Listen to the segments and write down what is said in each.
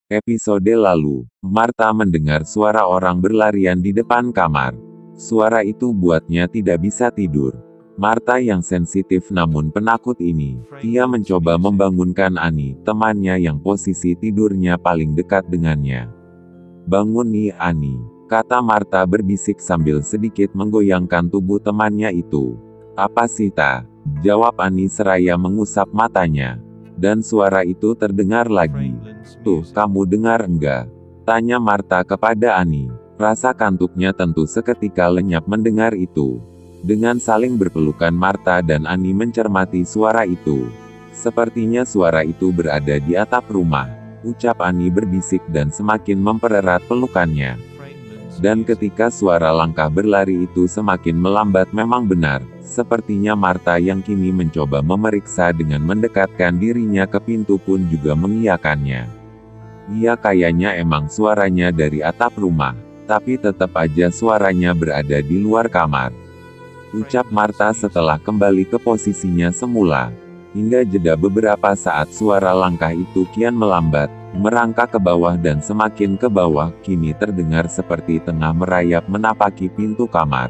Episode lalu, Marta mendengar suara orang berlarian di depan kamar. Suara itu buatnya tidak bisa tidur. Marta yang sensitif namun penakut ini, ia mencoba membangunkan Ani, temannya yang posisi tidurnya paling dekat dengannya. "Bangun nih Ani," kata Marta berbisik sambil sedikit menggoyangkan tubuh temannya itu. "Apa sih Ta?" jawab Ani seraya mengusap matanya. Dan suara itu terdengar lagi. "Tuh, kamu dengar enggak?" tanya Marta kepada Ani. Rasa kantuknya tentu seketika lenyap mendengar itu. Dengan saling berpelukan Marta dan Ani mencermati suara itu. "Sepertinya suara itu berada di atap rumah," ucap Ani berbisik dan semakin mempererat pelukannya. Dan ketika suara langkah berlari itu semakin melambat memang benar, sepertinya Marta yang kini mencoba memeriksa dengan mendekatkan dirinya ke pintu pun juga mengiyakannya. Iya kayaknya emang suaranya dari atap rumah, tapi tetap aja suaranya berada di luar kamar, ucap Marta setelah kembali ke posisinya semula. Hingga jeda beberapa saat suara langkah itu kian melambat, merangkak ke bawah dan semakin ke bawah, kini terdengar seperti tengah merayap menapaki pintu kamar.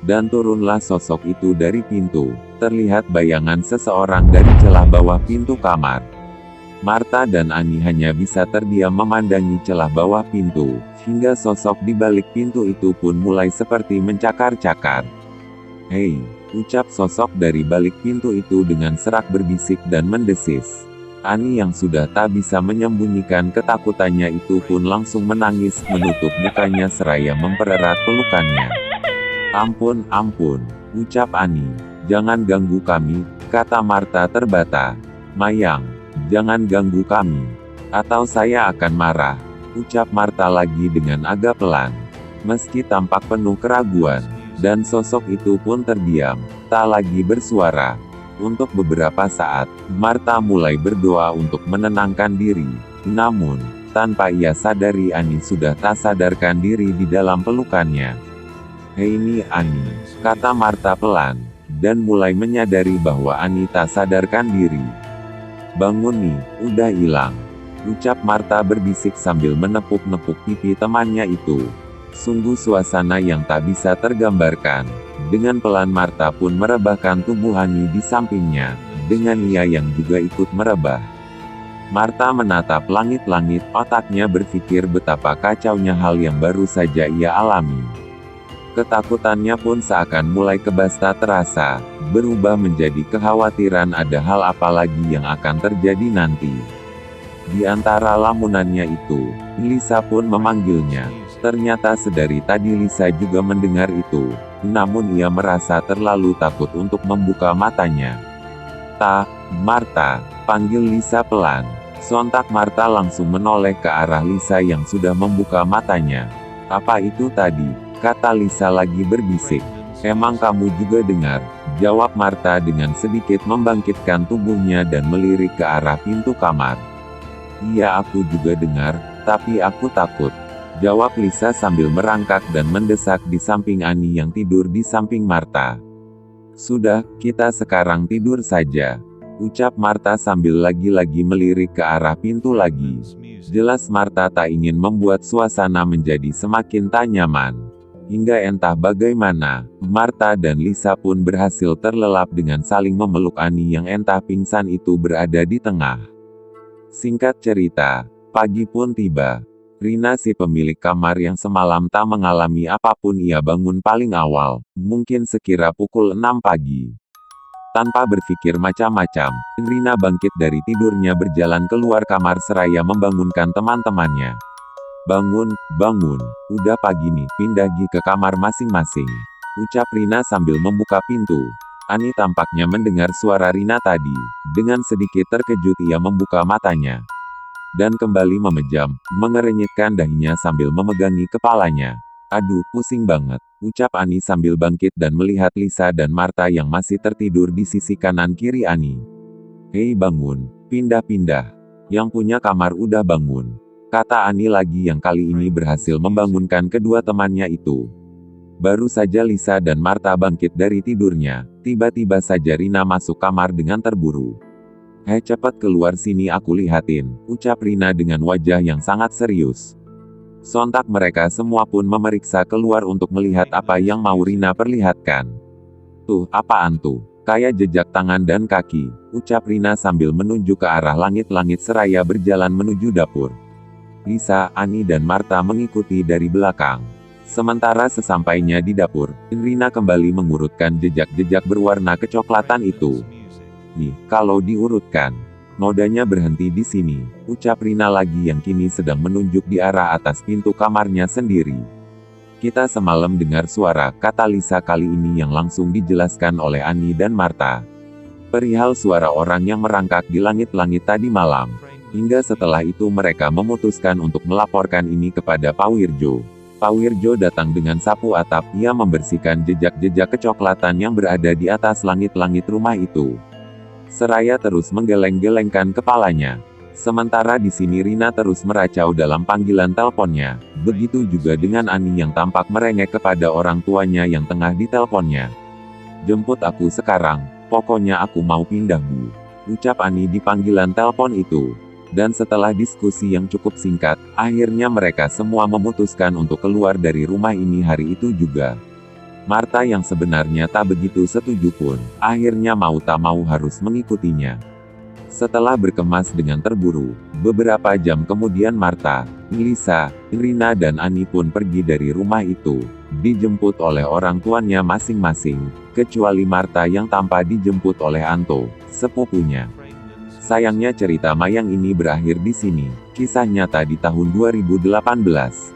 Dan turunlah sosok itu dari pintu, terlihat bayangan seseorang dari celah bawah pintu kamar. Marta dan Ani hanya bisa terdiam memandangi celah bawah pintu, hingga sosok di balik pintu itu pun mulai seperti mencakar-cakar. "Hei," ucap sosok dari balik pintu itu dengan serak berbisik dan mendesis. Ani yang sudah tak bisa menyembunyikan ketakutannya itu pun langsung menangis menutup mukanya seraya mempererat pelukannya. "Ampun, ampun," ucap Ani. "Jangan ganggu kami," kata Marta terbata. "Mayang, jangan ganggu kami, atau saya akan marah," ucap Marta lagi dengan agak pelan. Meski tampak penuh keraguan, dan sosok itu pun terdiam, tak lagi bersuara. Untuk beberapa saat, Marta mulai berdoa untuk menenangkan diri. Namun, tanpa ia sadari Ani sudah tak sadarkan diri di dalam pelukannya. "Hei ini Ani," kata Marta pelan, dan mulai menyadari bahwa Ani tak sadarkan diri. "Bangun nih, udah hilang," ucap Marta berbisik sambil menepuk-nepuk pipi temannya itu. Sungguh suasana yang tak bisa tergambarkan. Dengan pelan Marta pun merebahkan tubuh Ani di sampingnya, dengan ia yang juga ikut merebah. Marta menatap langit-langit, otaknya berpikir betapa kacaunya hal yang baru saja ia alami. Ketakutannya pun seakan mulai kebas tak terasa, berubah menjadi kekhawatiran ada hal apa lagi yang akan terjadi nanti. Di antara lamunannya itu, Lisa pun memanggilnya. Ternyata sedari tadi Lisa juga mendengar itu, namun ia merasa terlalu takut untuk membuka matanya. "Ta, Marta," panggil Lisa pelan. Sontak Marta langsung menoleh ke arah Lisa yang sudah membuka matanya. "Apa itu tadi?" kata Lisa lagi berbisik. "Emang kamu juga dengar?" jawab Marta dengan sedikit membangkitkan tubuhnya dan melirik ke arah pintu kamar. "Iya aku juga dengar, tapi aku takut," jawab Lisa sambil merangkak dan mendesak di samping Ani yang tidur di samping Marta. "Sudah, kita sekarang tidur saja," ucap Marta sambil lagi-lagi melirik ke arah pintu lagi. Jelas Marta tak ingin membuat suasana menjadi semakin tak nyaman. Hingga entah bagaimana, Marta dan Lisa pun berhasil terlelap dengan saling memeluk Ani yang entah pingsan itu berada di tengah. Singkat cerita, pagi pun tiba. Rina si pemilik kamar yang semalam tak mengalami apapun ia bangun paling awal, mungkin sekira pukul 6 pagi. Tanpa berpikir macam-macam, Rina bangkit dari tidurnya berjalan keluar kamar seraya membangunkan teman-temannya. "Bangun, bangun, udah pagi nih, pindah gi ke kamar masing-masing," ucap Rina sambil membuka pintu. Ani tampaknya mendengar suara Rina tadi. Dengan sedikit terkejut ia membuka matanya. Dan kembali memejam, mengerenyitkan dahinya sambil memegangi kepalanya. "Aduh, pusing banget," ucap Ani sambil bangkit dan melihat Lisa dan Marta yang masih tertidur di sisi kanan kiri Ani. "Hei bangun, pindah-pindah. Yang punya kamar udah bangun," kata Ani lagi yang kali ini berhasil membangunkan kedua temannya itu. Baru saja Lisa dan Marta bangkit dari tidurnya, tiba-tiba saja Rina masuk kamar dengan terburu. "Hei, cepat keluar sini aku lihatin," ucap Rina dengan wajah yang sangat serius. Sontak mereka semua pun memeriksa keluar untuk melihat apa yang mau Rina perlihatkan. "Tuh, apaan tuh? Kayak jejak tangan dan kaki," ucap Rina sambil menunjuk ke arah langit-langit seraya berjalan menuju dapur. Lisa, Ani dan Marta mengikuti dari belakang. Sementara sesampainya di dapur, Rina kembali mengurutkan jejak-jejak berwarna kecoklatan itu. "Nih, kalau diurutkan, nodanya berhenti di sini," ucap Rina lagi yang kini sedang menunjuk di arah atas pintu kamarnya sendiri. "Kita semalam dengar suara," kata Lisa kali ini yang langsung dijelaskan oleh Ani dan Marta. "Perihal suara orang yang merangkak di langit-langit tadi malam. Hingga setelah itu mereka memutuskan untuk melaporkan ini kepada Pak Wirjo. Pak Wirjo datang dengan sapu atap, ia membersihkan jejak-jejak kecoklatan yang berada di atas langit-langit rumah itu." Seraya terus menggeleng-gelengkan kepalanya. Sementara di sini Rina terus meracau dalam panggilan teleponnya. Begitu juga dengan Ani yang tampak merengek kepada orang tuanya yang tengah diteleponnya. "Jemput aku sekarang, pokoknya aku mau pindah Bu," ucap Ani di panggilan telepon itu. Dan setelah diskusi yang cukup singkat, akhirnya mereka semua memutuskan untuk keluar dari rumah ini hari itu juga. Marta yang sebenarnya tak begitu setuju pun, akhirnya mau tak mau harus mengikutinya. Setelah berkemas dengan terburu, beberapa jam kemudian Marta, Lisa, Rina dan Ani pun pergi dari rumah itu, dijemput oleh orang tuanya masing-masing, kecuali Marta yang tanpa dijemput oleh Anto, sepupunya. Sayangnya cerita Mayang ini berakhir di sini, kisah nyata di tahun 2018.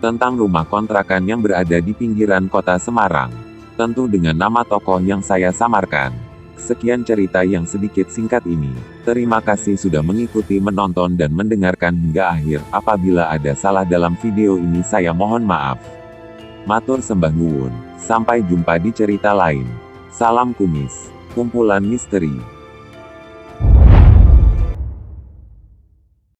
Tentang rumah kontrakan yang berada di pinggiran kota Semarang. Tentu dengan nama tokoh yang saya samarkan. Sekian cerita yang sedikit singkat ini. Terima kasih sudah mengikuti menonton dan mendengarkan hingga akhir. Apabila ada salah dalam video ini saya mohon maaf. Matur sembah nuwun. Sampai jumpa di cerita lain. Salam kumis. Kumpulan misteri.